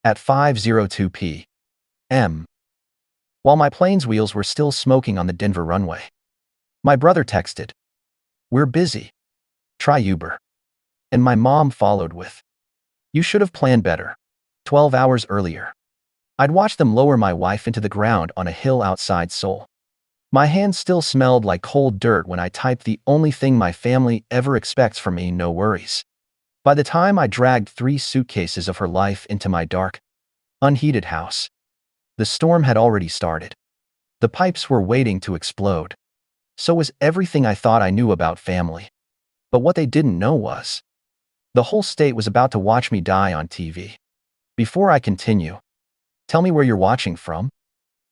At 5:02 p.m., while my plane's wheels were still smoking on the Denver runway. My brother texted, "We're busy. Try Uber." And my mom followed with, "You should have planned better. 12 hours earlier." I'd watched them lower my wife into the ground on a hill outside Seoul. My hands still smelled like cold dirt when I typed the only thing my family ever expects from me: no worries. By the time I dragged 3 suitcases of her life into my dark, unheated house, the storm had already started. The pipes were waiting to explode. So was everything I thought I knew about family. But what they didn't know was, the whole state was about to watch me die on TV. Before I continue, tell me where you're watching from,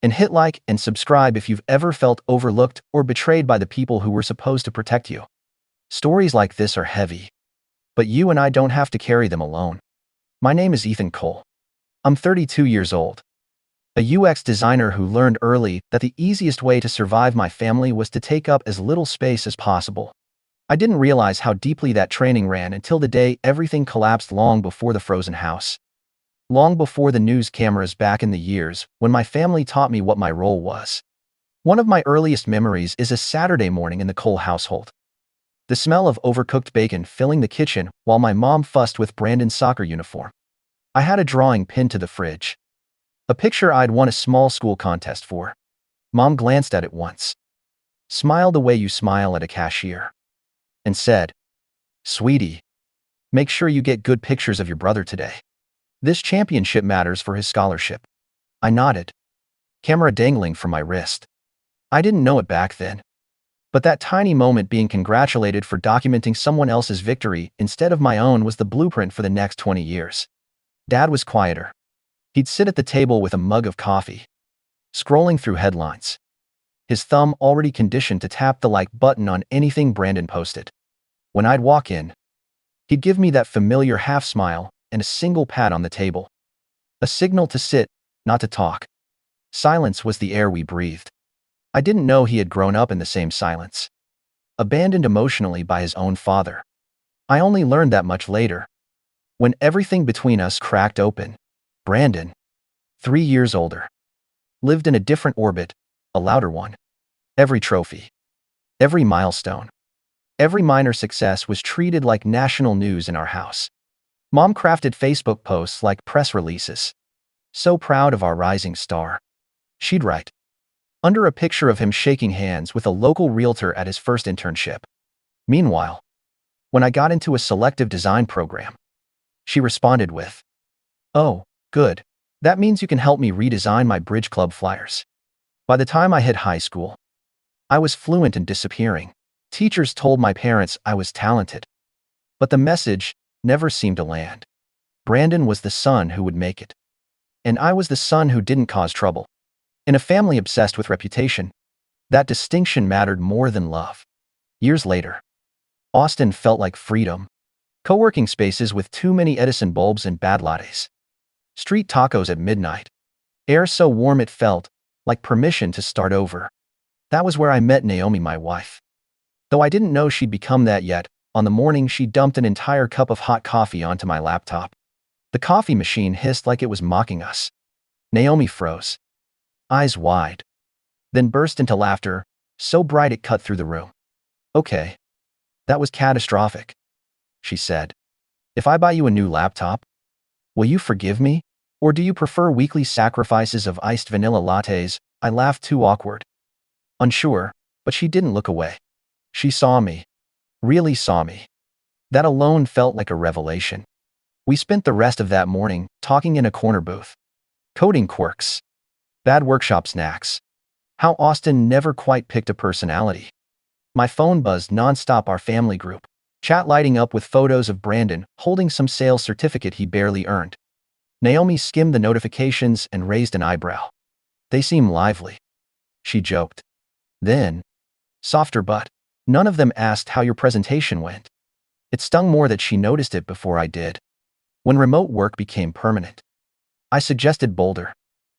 and hit like and subscribe if you've ever felt overlooked or betrayed by the people who were supposed to protect you. Stories like this are heavy, but you and I don't have to carry them alone. My name is Ethan Cole. I'm 32 years old. A UX designer who learned early that the easiest way to survive my family was to take up as little space as possible. I didn't realize how deeply that training ran until the day everything collapsed, long before the frozen house. Long before the news cameras back in the years when my family taught me what my role was. One of my earliest memories is a Saturday morning in the Cole household. The smell of overcooked bacon filling the kitchen while my mom fussed with Brandon's soccer uniform. I had a drawing pinned to the fridge. A picture I'd won a small school contest for. Mom glanced at it once, smiled the way you smile at a cashier, and said, "Sweetie, make sure you get good pictures of your brother today. This championship matters for his scholarship." I nodded, camera dangling from my wrist. I didn't know it back then, but that tiny moment being congratulated for documenting someone else's victory instead of my own was the blueprint for the next 20 years. Dad was quieter. He'd sit at the table with a mug of coffee, scrolling through headlines, his thumb already conditioned to tap the like button on anything Brandon posted. When I'd walk in, he'd give me that familiar half smile and a single pat on the table. A signal to sit, not to talk. Silence was the air we breathed. I didn't know he had grown up in the same silence, abandoned emotionally by his own father. I only learned that much later, when everything between us cracked open. Brandon, 3 years older, lived in a different orbit, a louder one. Every trophy, every milestone, every minor success was treated like national news in our house. Mom crafted Facebook posts like press releases. "So proud of our rising star," she'd write, under a picture of him shaking hands with a local realtor at his first internship. Meanwhile, when I got into a selective design program, she responded with, "Oh, good. That means you can help me redesign my bridge club flyers." By the time I hit high school, I was fluent in disappearing. Teachers told my parents I was talented, but the message never seemed to land. Brandon was the son who would make it, and I was the son who didn't cause trouble. In a family obsessed with reputation, that distinction mattered more than love. Years later, Austin felt like freedom. Co-working spaces with too many Edison bulbs and bad lattes. Street tacos at midnight. Air so warm it felt like permission to start over. That was where I met Naomi, my wife. Though I didn't know she'd become that yet, on the morning she dumped an entire cup of hot coffee onto my laptop. The coffee machine hissed like it was mocking us. Naomi froze, eyes wide, then burst into laughter, so bright it cut through the room. "Okay, that was catastrophic," she said. "If I buy you a new laptop, will you forgive me? Or do you prefer weekly sacrifices of iced vanilla lattes?" I laughed, too awkward. Unsure, but she didn't look away. She saw me. Really saw me. That alone felt like a revelation. We spent the rest of that morning talking in a corner booth. Coding quirks. Bad workshop snacks. How Austin never quite picked a personality. My phone buzzed nonstop, our family group chat lighting up with photos of Brandon holding some sales certificate he barely earned. Naomi skimmed the notifications and raised an eyebrow. "They seem lively," she joked. Then, softer, "But none of them asked how your presentation went." It stung more that she noticed it before I did. When remote work became permanent, I suggested Boulder,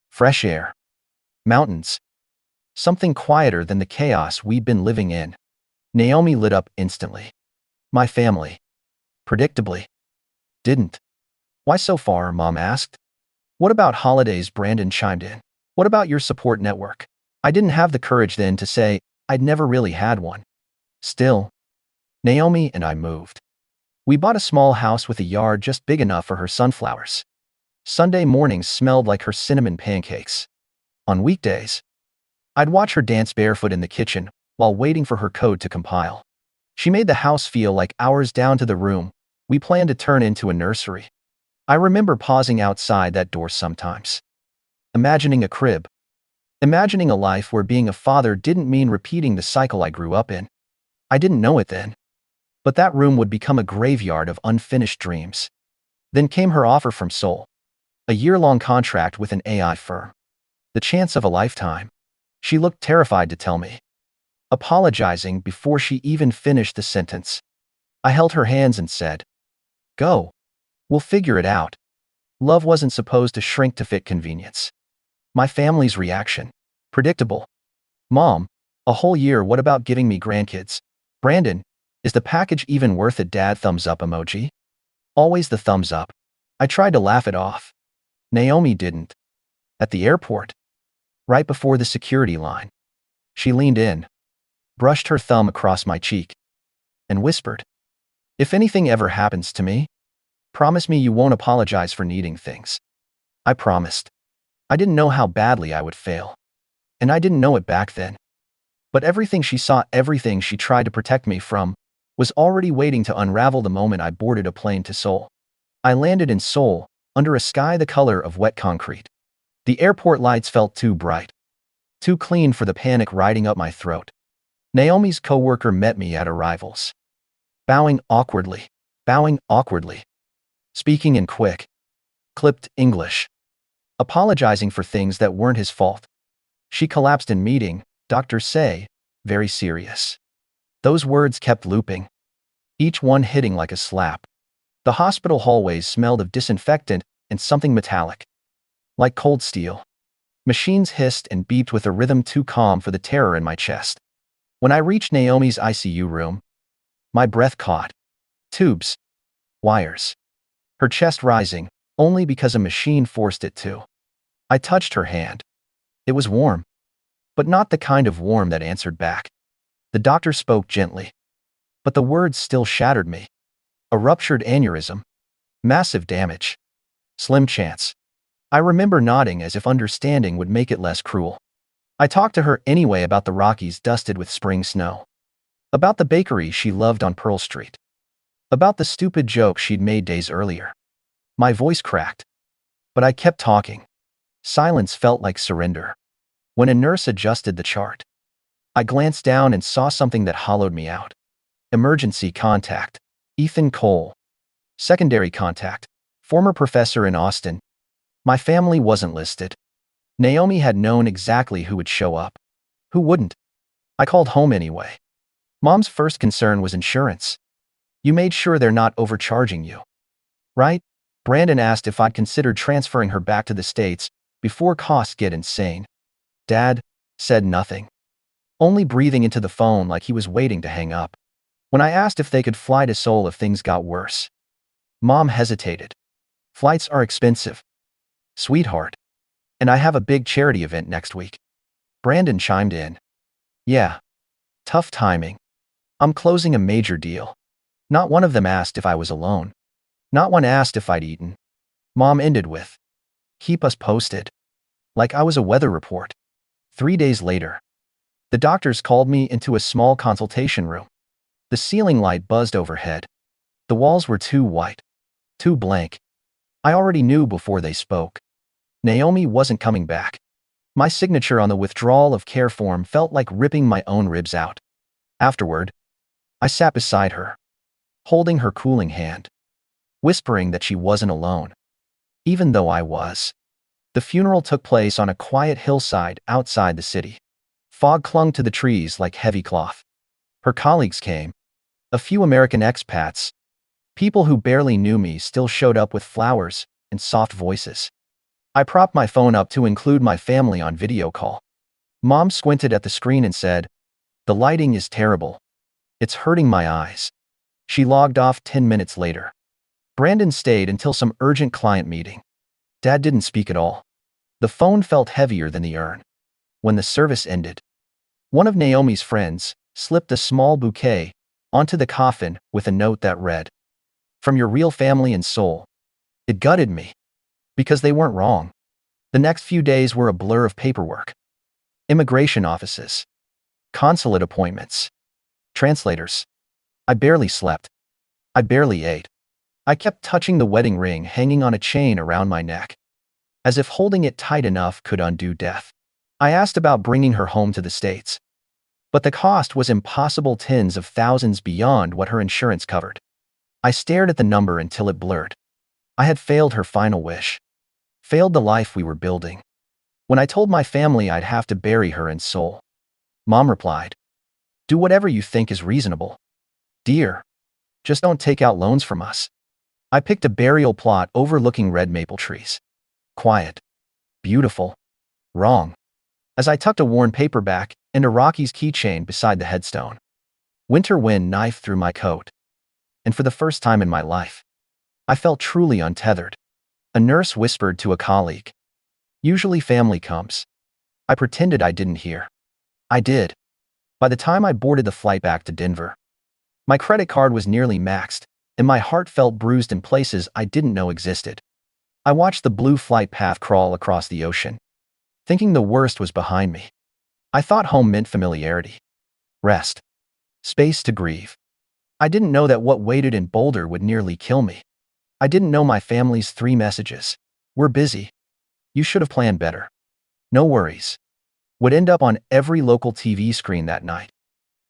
fresh air, mountains, something quieter than the chaos we'd been living in. Naomi lit up instantly. My family, predictably, didn't. "Why so far?" Mom asked. What about holidays? Brandon chimed in. What about your support network? I didn't have the courage then to say I'd never really had one. Still, Naomi and I moved. We bought a small house with a yard just big enough for her sunflowers. Sunday mornings smelled like her cinnamon pancakes. On weekdays, I'd watch her dance barefoot in the kitchen while waiting for her code to compile. She made the house feel like ours down to the room we planned to turn into a nursery. I remember pausing outside that door sometimes, imagining a crib, imagining a life where being a father didn't mean repeating the cycle I grew up in. I didn't know it then, but that room would become a graveyard of unfinished dreams. Then came her offer from Seoul, a year-long contract with an AI firm. The chance of a lifetime. She looked terrified to tell me, apologizing before she even finished the sentence. I held her hands and said, "Go. We'll figure it out." Love wasn't supposed to shrink to fit convenience. My family's reaction. Predictable. "Mom, a whole year, what about giving me grandkids?" "Brandon, is the package even worth it?" Dad, thumbs up emoji. Always the thumbs up. I tried to laugh it off. Naomi didn't. At the airport, right before the security line, she leaned in, brushed her thumb across my cheek, and whispered, "If anything ever happens to me, promise me you won't apologize for needing things." I promised. I didn't know how badly I would fail, and I didn't know it back then. But everything she saw, everything she tried to protect me from, was already waiting to unravel the moment I boarded a plane to Seoul. I landed in Seoul, under a sky the color of wet concrete. The airport lights felt too bright, too clean for the panic riding up my throat. Naomi's coworker met me at arrivals, bowing awkwardly, speaking in quick, clipped English, apologizing for things that weren't his fault. She collapsed in meeting, doctors say, very serious. Those words kept looping, each one hitting like a slap. The hospital hallways smelled of disinfectant and something metallic, like cold steel. Machines hissed and beeped with a rhythm too calm for the terror in my chest. When I reached Naomi's ICU room, my breath caught. Tubes. Wires. Her chest rising, only because a machine forced it to. I touched her hand. It was warm, but not the kind of warm that answered back. The doctor spoke gently, but the words still shattered me. A ruptured aneurysm. Massive damage. Slim chance. I remember nodding as if understanding would make it less cruel. I talked to her anyway about the Rockies dusted with spring snow, about the bakery she loved on Pearl Street, about the stupid joke she'd made days earlier. My voice cracked, but I kept talking. Silence felt like surrender. When a nurse adjusted the chart, I glanced down and saw something that hollowed me out. Emergency contact. Ethan Cole. Secondary contact. Former professor in Austin. My family wasn't listed. Naomi had known exactly who would show up. Who wouldn't? I called home anyway. Mom's first concern was insurance. "You made sure they're not overcharging you, right?" Brandon asked if I'd considered transferring her back to the States before costs get insane. Dad said nothing, only breathing into the phone like he was waiting to hang up. When I asked if they could fly to Seoul if things got worse, Mom hesitated. "Flights are expensive, sweetheart, and I have a big charity event next week." Brandon chimed in. "Yeah, tough timing. I'm closing a major deal." Not one of them asked if I was alone. Not one asked if I'd eaten. Mom ended with, "Keep us posted." Like I was a weather report. 3 days later, the doctors called me into a small consultation room. The ceiling light buzzed overhead. The walls were too white, too blank. I already knew before they spoke. Naomi wasn't coming back. My signature on the withdrawal of care form felt like ripping my own ribs out. Afterward, I sat beside her, holding her cooling hand, whispering that she wasn't alone, even though I was. The funeral took place on a quiet hillside outside the city. Fog clung to the trees like heavy cloth. Her colleagues came. A few American expats. People who barely knew me still showed up with flowers and soft voices. I propped my phone up to include my family on video call. Mom squinted at the screen and said, "The lighting is terrible. It's hurting my eyes." She logged off 10 minutes later. Brandon stayed until some urgent client meeting. Dad didn't speak at all. The phone felt heavier than the urn. When the service ended, one of Naomi's friends slipped a small bouquet onto the coffin with a note that read, "From your real family in Seoul." It gutted me, because they weren't wrong. The next few days were a blur of paperwork. Immigration offices, consulate appointments, translators. I barely slept. I barely ate. I kept touching the wedding ring hanging on a chain around my neck, as if holding it tight enough could undo death. I asked about bringing her home to the States, but the cost was impossible tens of thousands beyond what her insurance covered. I stared at the number until it blurred. I had failed her final wish, failed the life we were building. When I told my family I'd have to bury her in Seoul, Mom replied, "Do whatever you think is reasonable. Dear, just don't take out loans from us." I picked a burial plot overlooking red maple trees. Quiet. Beautiful. Wrong. As I tucked a worn paperback and a Rockies keychain beside the headstone, winter wind knifed through my coat. And for the first time in my life, I felt truly untethered. A nurse whispered to a colleague, "Usually family comes." I pretended I didn't hear. I did. By the time I boarded the flight back to Denver, my credit card was nearly maxed, and my heart felt bruised in places I didn't know existed. I watched the blue flight path crawl across the ocean, thinking the worst was behind me. I thought home meant familiarity, rest, space to grieve. I didn't know that what waited in Boulder would nearly kill me. I didn't know my family's 3 messages. "We're busy. You should have planned better. No worries," would end up on every local TV screen that night.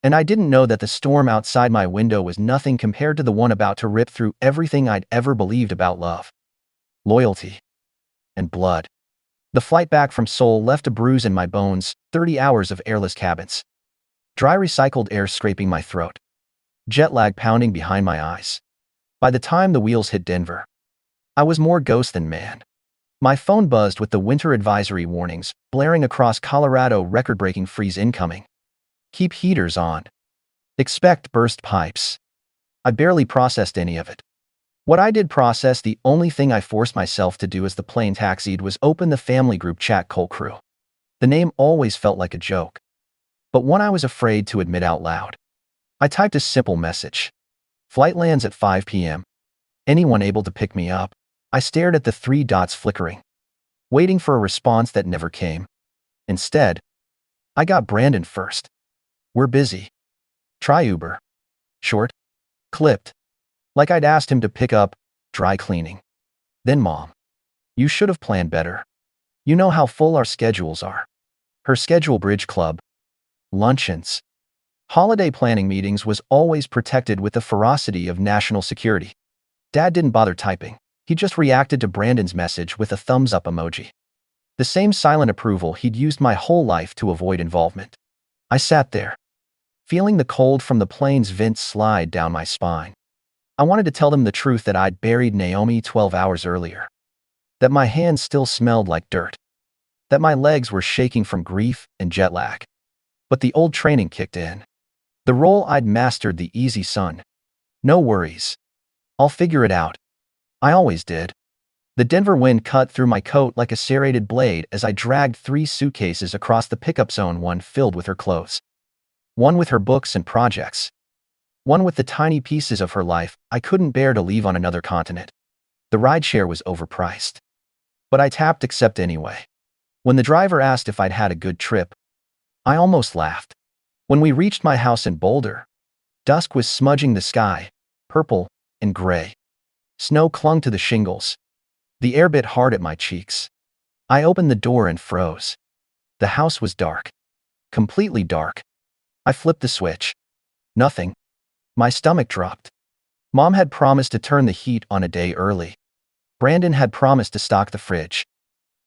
And I didn't know that the storm outside my window was nothing compared to the one about to rip through everything I'd ever believed about love, loyalty, and blood. The flight back from Seoul left a bruise in my bones, 30 hours of airless cabins, dry recycled air scraping my throat, jet lag pounding behind my eyes. By the time the wheels hit Denver, I was more ghost than man. My phone buzzed with the winter advisory warnings blaring across Colorado, record-breaking freeze incoming. Keep heaters on. Expect burst pipes. I barely processed any of it. What I did process, the only thing I forced myself to do as the plane taxied, was open the family group chat Cole Crew. The name always felt like a joke, but one I was afraid to admit out loud. I typed a simple message. "Flight lands at 5 p.m. Anyone able to pick me up?" I stared at the 3 dots flickering, waiting for a response that never came. Instead, I got Brandon first. "We're busy. Try Uber." Short, clipped, like I'd asked him to pick up dry cleaning. Then Mom, "You should have planned better. You know how full our schedules are." Her schedule: bridge club, luncheons, holiday planning meetings was always protected with the ferocity of national security. Dad didn't bother typing. He just reacted to Brandon's message with a thumbs up emoji. The same silent approval he'd used my whole life to avoid involvement. I sat there, feeling the cold from the plane's vents slide down my spine. I wanted to tell them the truth, that I'd buried Naomi 12 hours earlier, that my hands still smelled like dirt, that my legs were shaking from grief and jet lag. But the old training kicked in. The role I'd mastered, the easy son. "No worries. I'll figure it out." I always did. The Denver wind cut through my coat like a serrated blade as I dragged 3 suitcases across the pickup zone, one filled with her clothes, one with her books and projects, one with the tiny pieces of her life I couldn't bear to leave on another continent. The rideshare was overpriced, but I tapped accept anyway. When the driver asked if I'd had a good trip, I almost laughed. When we reached my house in Boulder, dusk was smudging the sky, purple and gray. Snow clung to the shingles. The air bit hard at my cheeks. I opened the door and froze. The house was dark. Completely dark. I flipped the switch. Nothing. My stomach dropped. Mom had promised to turn the heat on a day early. Brandon had promised to stock the fridge.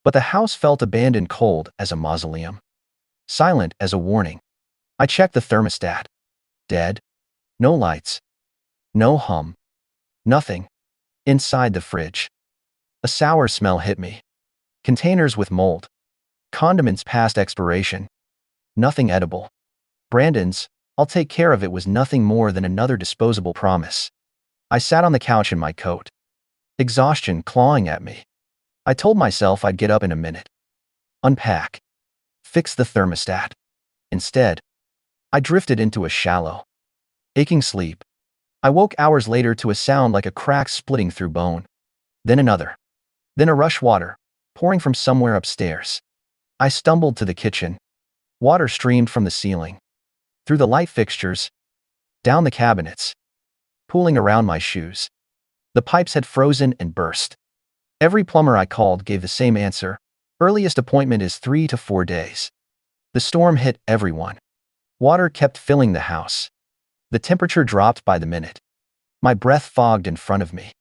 But the house felt abandoned, cold as a mausoleum, silent as a warning. I checked the thermostat. Dead. No lights. No hum. Nothing. Inside the fridge, a sour smell hit me. Containers with mold. Condiments past expiration. Nothing edible. Brandon's "I'll take care of it" was nothing more than another disposable promise. I sat on the couch in my coat, exhaustion clawing at me. I told myself I'd get up in a minute, unpack, fix the thermostat. Instead, I drifted into a shallow, aching sleep. I woke hours later to a sound like a crack splitting through bone. Then another. Then a rush water, pouring from somewhere upstairs. I stumbled to the kitchen. Water streamed from the ceiling, through the light fixtures, down the cabinets, pooling around my shoes. The pipes had frozen and burst. Every plumber I called gave the same answer. Earliest appointment is 3 to 4 days. The storm hit everyone. Water kept filling the house. The temperature dropped by the minute. My breath fogged in front of me.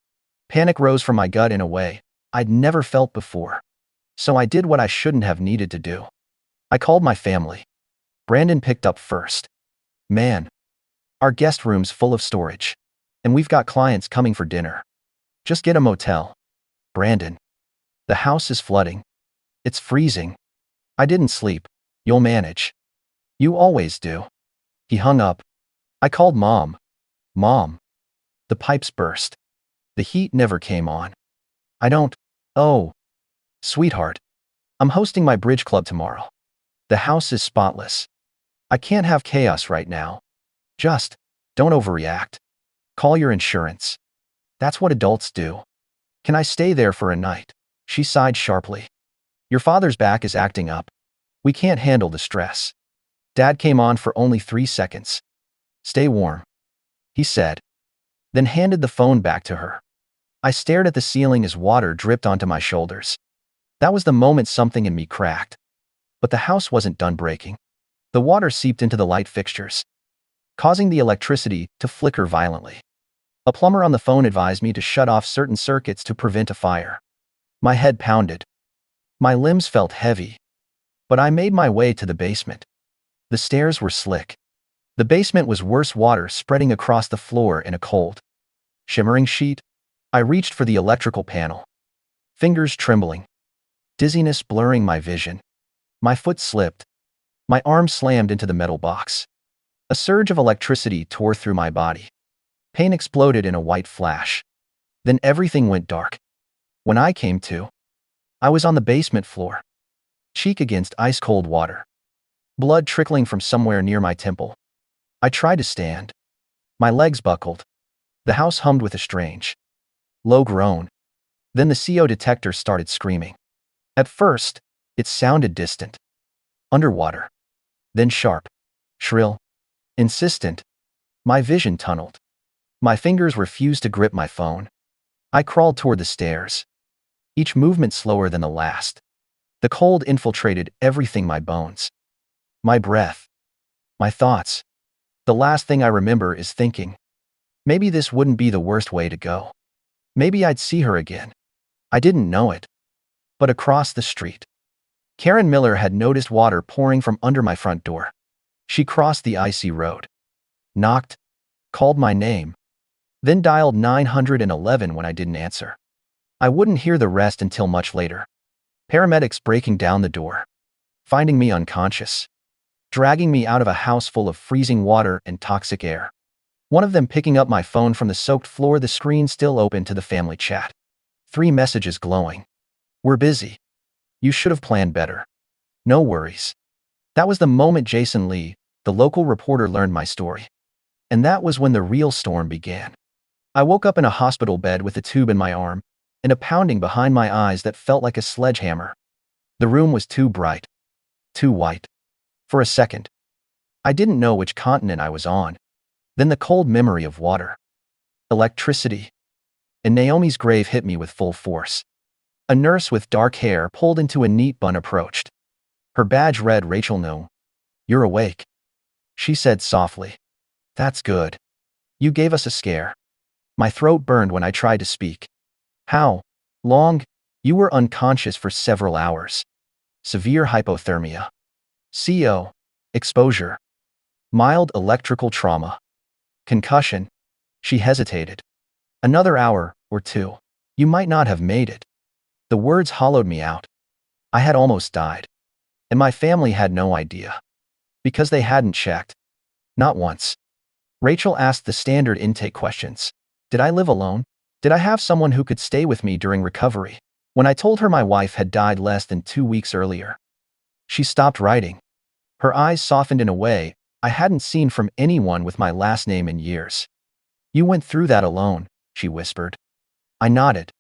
Panic rose from my gut in a way I'd never felt before. So I did what I shouldn't have needed to do. I called my family. Brandon picked up first. Man, our guest room's full of storage. And we've got clients coming for dinner. Just get a motel. Brandon, the house is flooding. It's freezing. I didn't sleep. You'll manage. You always do. He hung up. I called Mom. Mom. The pipes burst. The heat never came on. Oh, sweetheart. I'm hosting my bridge club tomorrow. The house is spotless. I can't have chaos right now. Just don't overreact. Call your insurance. That's what adults do. Can I stay there for a night? She sighed sharply. Your father's back is acting up. We can't handle the stress. Dad came on for only 3 seconds. Stay warm, he said, then handed the phone back to her. I stared at the ceiling as water dripped onto my shoulders. That was the moment something in me cracked. But the house wasn't done breaking. The water seeped into the light fixtures, causing the electricity to flicker violently. A plumber on the phone advised me to shut off certain circuits to prevent a fire. My head pounded. My limbs felt heavy. But I made my way to the basement. The stairs were slick. The basement was worse, water spreading across the floor in a cold, shimmering sheet. I reached for the electrical panel, fingers trembling, dizziness blurring my vision. My foot slipped. My arm slammed into the metal box. A surge of electricity tore through my body. Pain exploded in a white flash. Then everything went dark. When I came to, I was on the basement floor, cheek against ice-cold water, blood trickling from somewhere near my temple. I tried to stand. My legs buckled. The house hummed with a strange, low groan. Then the CO detector started screaming. At first, it sounded distant, underwater. Then sharp, shrill, insistent. My vision tunneled. My fingers refused to grip my phone. I crawled toward the stairs, each movement slower than the last. The cold infiltrated everything, my bones, my breath, my thoughts. The last thing I remember is thinking, maybe this wouldn't be the worst way to go. Maybe I'd see her again. I didn't know it. But across the street, Karen Miller had noticed water pouring from under my front door. She crossed the icy road, knocked, called my name, then dialed 911 when I didn't answer. I wouldn't hear the rest until much later. Paramedics breaking down the door, finding me unconscious, dragging me out of a house full of freezing water and toxic air. One of them picking up my phone from the soaked floor, the screen still open to the family chat. 3 messages glowing. We're busy. You should have planned better. No worries. That was the moment Jason Lee, the local reporter, learned my story. And that was when the real storm began. I woke up in a hospital bed with a tube in my arm and a pounding behind my eyes that felt like a sledgehammer. The room was too bright, too white. For a second, I didn't know which continent I was on. Then the cold memory of water, electricity, and Naomi's grave hit me with full force. A nurse with dark hair pulled into a neat bun approached. Her badge read Rachel No. You're awake, she said softly. That's good. You gave us a scare. My throat burned when I tried to speak. How long? You were unconscious for several hours. Severe hypothermia. CO. Exposure. Mild electrical trauma. Concussion. She hesitated. Another hour or 2. You might not have made it. The words hollowed me out. I had almost died. And my family had no idea. Because they hadn't checked. Not once. Rachel asked the standard intake questions. Did I live alone? Did I have someone who could stay with me during recovery? When I told her my wife had died less than 2 weeks earlier, she stopped writing. Her eyes softened in a way I hadn't seen from anyone with my last name in years. "You went through that alone," she whispered. I nodded.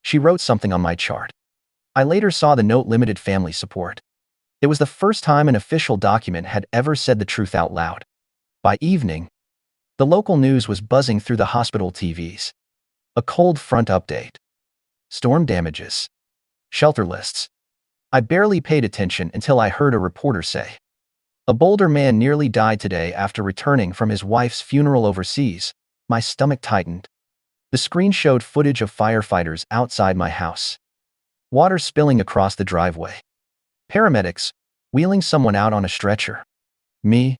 She wrote something on my chart. I later saw the note limited family support. It was the first time an official document had ever said the truth out loud. By evening, the local news was buzzing through the hospital TVs. A cold front update. Storm damages. Shelter lists. I barely paid attention until I heard a reporter say, "A Boulder man nearly died today after returning from his wife's funeral overseas." My stomach tightened. The screen showed footage of firefighters outside my house. Water spilling across the driveway. Paramedics wheeling someone out on a stretcher. Me,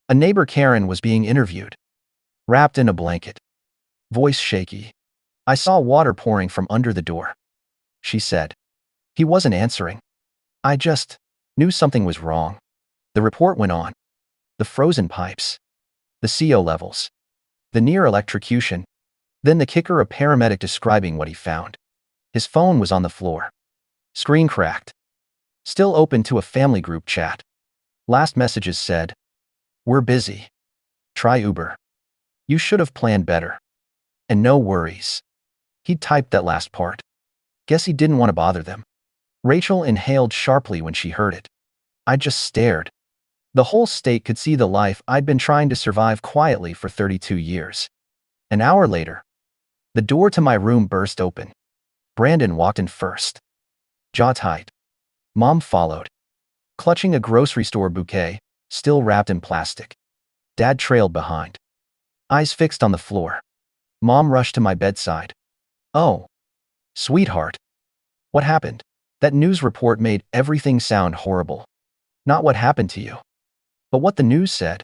a neighbor Karen, was being interviewed. Wrapped in a blanket. Voice shaky. I saw water pouring from under the door. She said. He wasn't answering. I just knew something was wrong. The report went on. The frozen pipes. The CO levels. The near electrocution. Then the kicker, a paramedic describing what he found. His phone was on the floor. Screen cracked. Still open to a family group chat. Last messages said, "We're busy. Try Uber. You should have planned better. And no worries." He typed that last part. Guess he didn't want to bother them. Rachel inhaled sharply when she heard it. I just stared. The whole state could see the life I'd been trying to survive quietly for 32 years. An hour later, the door to my room burst open. Brandon walked in first. Jaw tight. Mom followed, clutching a grocery store bouquet, still wrapped in plastic. Dad trailed behind, eyes fixed on the floor. Mom rushed to my bedside. "Oh, sweetheart. What happened?" That news report made everything sound horrible. Not what happened to you, but what the news said.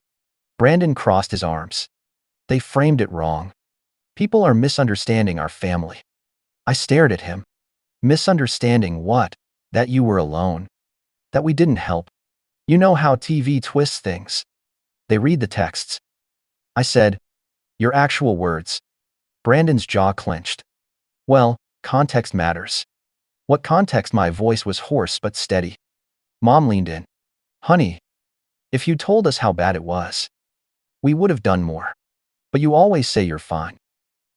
Brandon crossed his arms. They framed it wrong. People are misunderstanding our family. I stared at him. Misunderstanding what? That you were alone. That we didn't help. You know how TV twists things. They read the texts. I said, "Your actual words." Brandon's jaw clenched. Well, context matters. What context? My voice was hoarse but steady. Mom leaned in. "Honey, if you told us how bad it was, we would have done more. But you always say you're fine."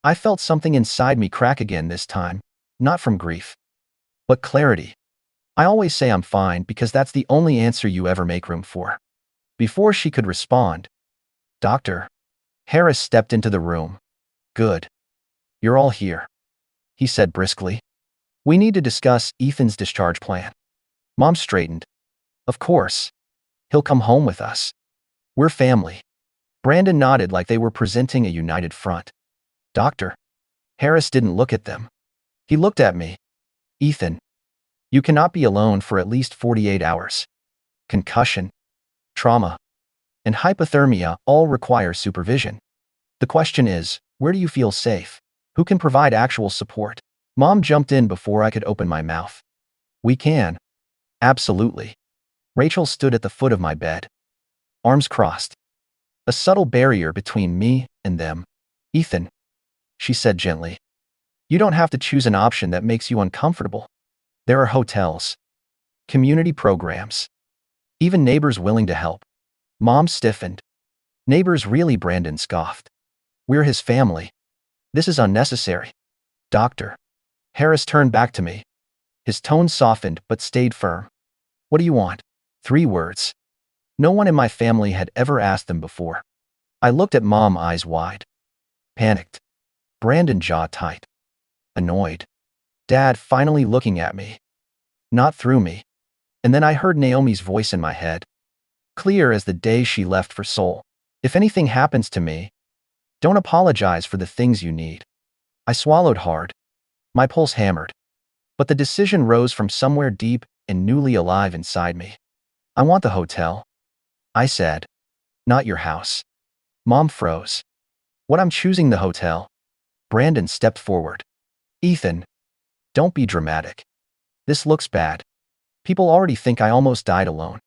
I felt something inside me crack again this time, not from grief, but clarity. I always say I'm fine because that's the only answer you ever make room for. Before she could respond, Dr. Harris stepped into the room. "Good. You're all here," he said briskly. "We need to discuss Ethan's discharge plan." Mom straightened. "Of course. He'll come home with us. We're family." Brandon nodded like they were presenting a united front. Dr. Harris didn't look at them. He looked at me. "Ethan, you cannot be alone for at least 48 hours. Concussion, trauma, and hypothermia all require supervision. The question is, where do you feel safe? Who can provide actual support?" Mom jumped in before I could open my mouth. "We can. Absolutely." Rachel stood at the foot of my bed, arms crossed. A subtle barrier between me and them. "Ethan," she said gently, "you don't have to choose an option that makes you uncomfortable. There are hotels, community programs, even neighbors willing to help." Mom stiffened. "Neighbors really?" Brandon scoffed. "We're his family. This is unnecessary." Dr. Harris turned back to me. His tone softened but stayed firm. "What do you want?" 3 words. No one in my family had ever asked them before. I looked at Mom, eyes wide. Panicked. Brandon, jaw tight. Annoyed. Dad finally looking at me. Not through me. And then I heard Naomi's voice in my head. Clear as the day she left for Seoul. "If anything happens to me, don't apologize for the things you need." I swallowed hard. My pulse hammered. But the decision rose from somewhere deep and newly alive inside me. "I want the hotel," I said. "Not your house." Mom froze. "What? I'm choosing the hotel." Brandon stepped forward. "Ethan, don't be dramatic. This looks bad. People already think I almost died alone."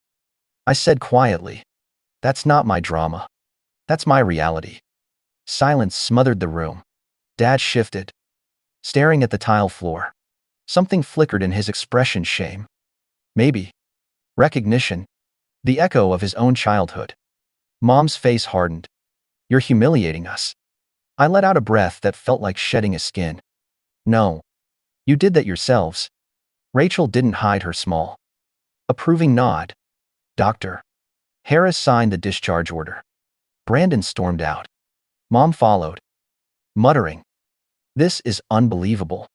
I said quietly, "That's not my drama. That's my reality." Silence smothered the room. Dad shifted, staring at the tile floor. Something flickered in his expression: shame. Maybe. Recognition. The echo of his own childhood. Mom's face hardened. You're humiliating us. I let out a breath that felt like shedding a skin. No. You did that yourselves. Rachel didn't hide her small, approving nod. Doctor. Harris signed the discharge order. Brandon stormed out. Mom followed, muttering, "This is unbelievable."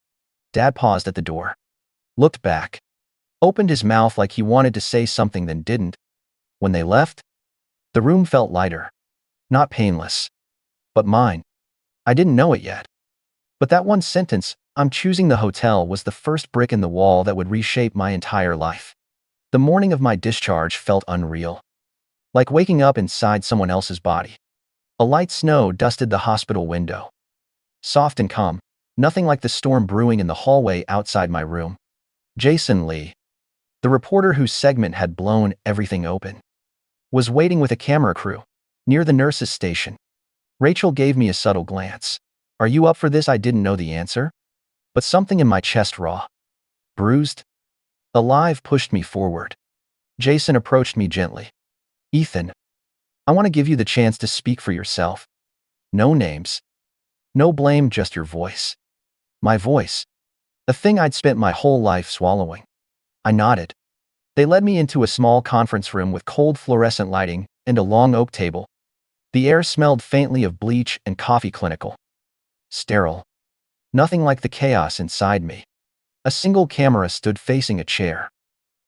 Dad paused at the door, looked back, opened his mouth like he wanted to say something then didn't. When they left, the room felt lighter. Not painless, but mine. I didn't know it yet. But that one sentence, "I'm choosing the hotel," was the first brick in the wall that would reshape my entire life. The morning of my discharge felt unreal. Like waking up inside someone else's body. A light snow dusted the hospital window. Soft and calm, nothing like the storm brewing in the hallway outside my room. Jason Lee, the reporter whose segment had blown everything open, was waiting with a camera crew near the nurse's station. Rachel gave me a subtle glance. "Are you up for this?" I didn't know the answer, but something in my chest, raw, bruised, alive, pushed me forward. Jason approached me gently. "Ethan, I want to give you the chance to speak for yourself. No names. No blame, just your voice." My voice. A thing I'd spent my whole life swallowing. I nodded. They led me into a small conference room with cold fluorescent lighting and a long oak table. The air smelled faintly of bleach and coffee, clinical. Sterile. Nothing like the chaos inside me. A single camera stood facing a chair.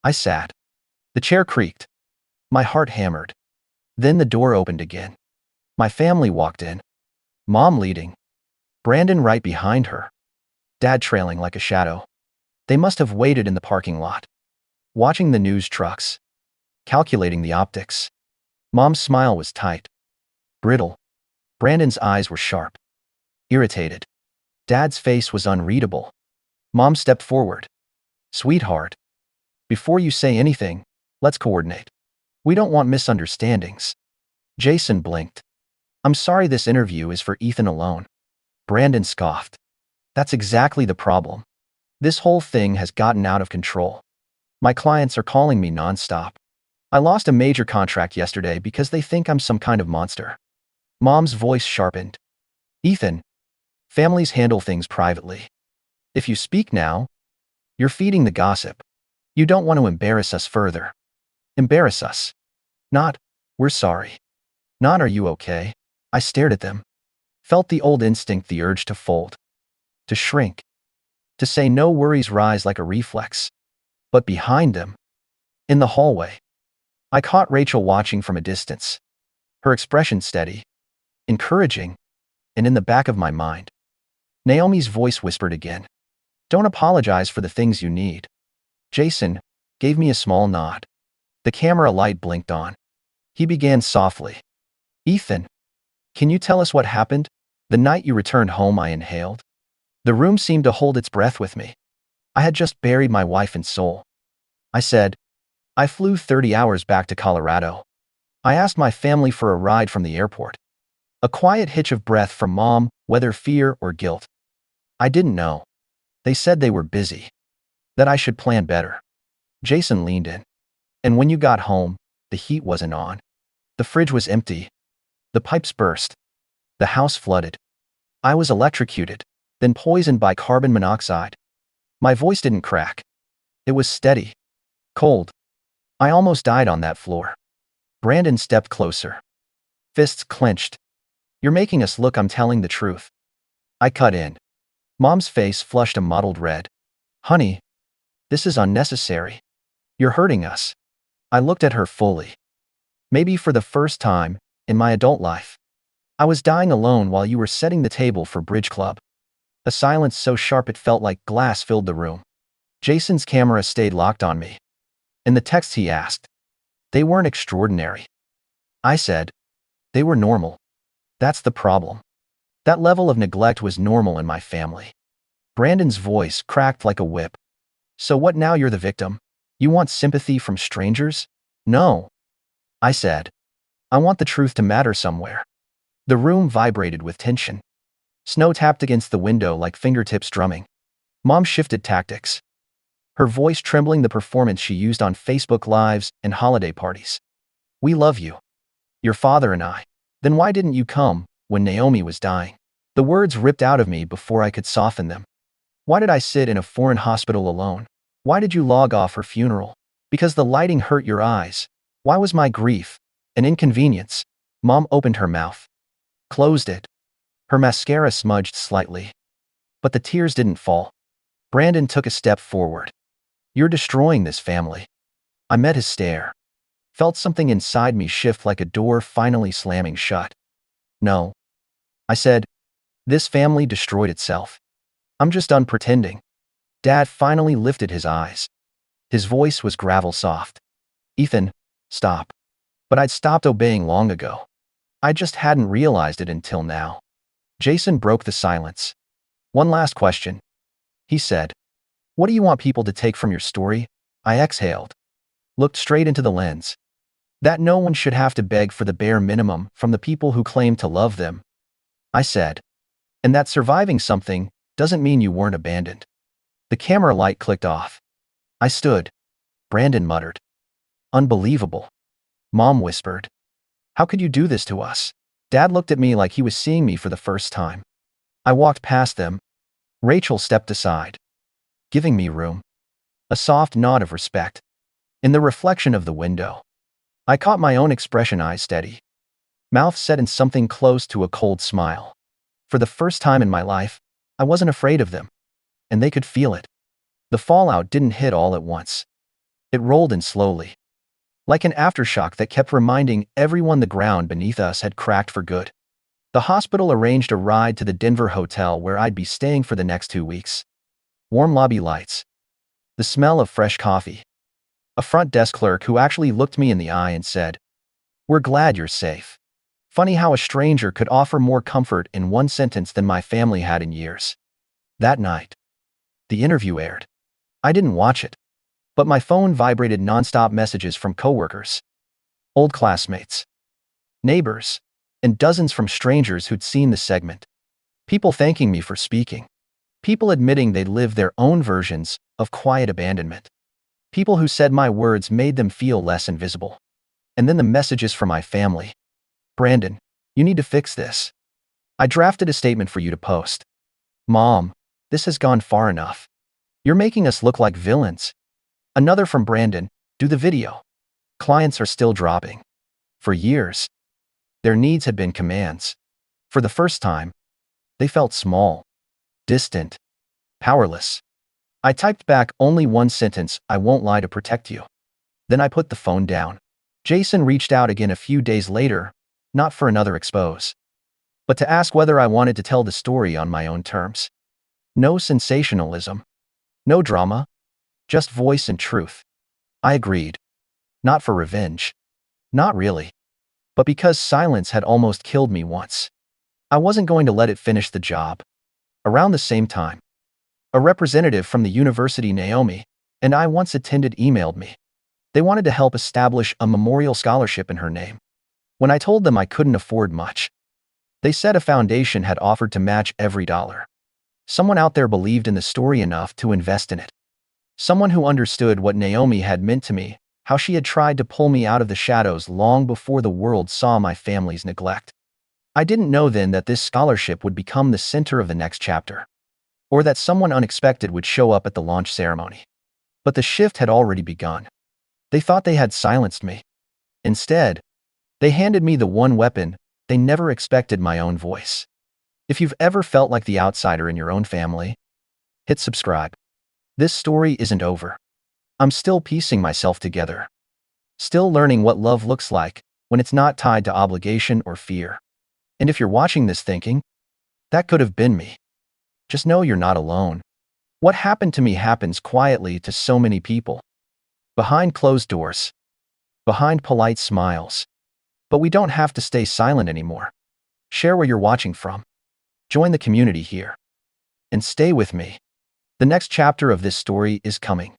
I sat. The chair creaked. My heart hammered. Then the door opened again. My family walked in. Mom leading. Brandon right behind her. Dad trailing like a shadow. They must have waited in the parking lot, watching the news trucks, calculating the optics. Mom's smile was tight, brittle. Brandon's eyes were sharp, irritated. Dad's face was unreadable. Mom stepped forward. "Sweetheart, before you say anything, let's coordinate. We don't want misunderstandings." Jason blinked. "I'm sorry, this interview is for Ethan alone." Brandon scoffed. "That's exactly the problem. This whole thing has gotten out of control. My clients are calling me nonstop. I lost a major contract yesterday because they think I'm some kind of monster." Mom's voice sharpened. "Ethan, families handle things privately. If you speak now, you're feeding the gossip. You don't want to embarrass us further." "Embarrass us? Not, 'We're sorry.' Not, 'Are you okay?'" I stared at them. Felt the old instinct, the urge to fold, to shrink, to say no worries rise like a reflex. But behind them, in the hallway, I caught Rachel watching from a distance. Her expression steady, encouraging, and in the back of my mind, Naomi's voice whispered again, "Don't apologize for the things you need." Jason gave me a small nod. The camera light blinked on. He began softly. "Ethan, can you tell us what happened the night you returned home?" I inhaled. The room seemed to hold its breath with me. I had just buried my wife in Seoul. I said, "I flew 30 hours back to Colorado. I asked my family for a ride from the airport." A quiet hitch of breath from Mom, whether fear or guilt. "I didn't know. They said they were busy. That I should plan better." Jason leaned in. "And when you got home, the heat wasn't on. The fridge was empty. The pipes burst. The house flooded. I was electrocuted, then poisoned by carbon monoxide." My voice didn't crack. It was steady, cold. "I almost died on that floor." Brandon stepped closer. Fists clenched. "You're making us look, I'm telling the truth." I cut in. Mom's face flushed a mottled red. "Honey, this is unnecessary. You're hurting us." I looked at her fully. Maybe for the first time in my adult life, I was dying alone while you were setting the table for bridge club. A silence so sharp it felt like glass filled the room. Jason's camera stayed locked on me. In the text he asked, "They weren't extraordinary." I said, "They were normal." That's the problem. That level of neglect was normal in my family. Brandon's voice cracked like a whip. "So what now? You're the victim? You want sympathy from strangers?" "No," I said. "I want the truth to matter somewhere." The room vibrated with tension. Snow tapped against the window like fingertips drumming. Mom shifted tactics, her voice trembling the performance she used on Facebook Lives and holiday parties. We love you. Your father and I. Then why didn't you come when Naomi was dying? The words ripped out of me before I could soften them. Why did I sit in a foreign hospital alone? Why did you log off her funeral? Because the lighting hurt your eyes. Why was my grief an inconvenience? Mom opened her mouth, closed it. Her mascara smudged slightly. But the tears didn't fall. Brandon took a step forward. You're destroying this family. I met his stare. Felt something inside me shift like a door finally slamming shut. No. I said, this family destroyed itself. I'm just done pretending. Dad finally lifted his eyes. His voice was gravel soft. Ethan, stop. But I'd stopped obeying long ago. I just hadn't realized it until now. Jason broke the silence. One last question. He said, what do you want people to take from your story? I exhaled. Looked straight into the lens. That no one should have to beg for the bare minimum from the people who claim to love them. I said. And that surviving something doesn't mean you weren't abandoned. The camera light clicked off. I stood. Brandon muttered. Unbelievable. Mom whispered. How could you do this to us? Dad looked at me like he was seeing me for the first time. I walked past them. Rachel stepped aside, giving me room. A soft nod of respect. In the reflection of the window, I caught my own expression, eyes steady, mouth set in something close to a cold smile. For the first time in my life, I wasn't afraid of them, and they could feel it. The fallout didn't hit all at once. It rolled in slowly, like an aftershock that kept reminding everyone the ground beneath us had cracked for good. The hospital arranged a ride to the Denver hotel where I'd be staying for the next 2 weeks. Warm lobby lights, the smell of fresh coffee, a front desk clerk who actually looked me in the eye and said, "We're glad you're safe." Funny how a stranger could offer more comfort in one sentence than my family had in years. That night, the interview aired. I didn't watch it, but my phone vibrated nonstop messages from coworkers, old classmates, neighbors, and dozens from strangers who'd seen the segment. People thanking me for speaking. People admitting they'd lived their own versions of quiet abandonment. People who said my words made them feel less invisible. And then the messages from my family. Brandon, you need to fix this. I drafted a statement for you to post. Mom, this has gone far enough. You're making us look like villains. Another from Brandon, do the video. Clients are still dropping. For years, their needs had been commands. For the first time, they felt small, distant, powerless. I typed back only one sentence, I won't lie to protect you. Then I put the phone down. Jason reached out again a few days later, not for another expose, but to ask whether I wanted to tell the story on my own terms. No sensationalism, no drama, just voice and truth. I agreed. Not for revenge. Not really. But because silence had almost killed me once. I wasn't going to let it finish the job. Around the same time, a representative from the university Naomi and I once attended emailed me. They wanted to help establish a memorial scholarship in her name. When I told them I couldn't afford much, they said a foundation had offered to match every dollar. Someone out there believed in the story enough to invest in it. Someone who understood what Naomi had meant to me, how she had tried to pull me out of the shadows long before the world saw my family's neglect. I didn't know then that this scholarship would become the center of the next chapter, or that someone unexpected would show up at the launch ceremony. But the shift had already begun. They thought they had silenced me. Instead, they handed me the one weapon they never expected: my own voice. If you've ever felt like the outsider in your own family, hit subscribe. This story isn't over. I'm still piecing myself together. Still learning what love looks like when it's not tied to obligation or fear. And if you're watching this thinking, that could have been me, just know you're not alone. What happened to me happens quietly to so many people. Behind closed doors. Behind polite smiles. But we don't have to stay silent anymore. Share where you're watching from. Join the community here. And stay with me. The next chapter of this story is coming.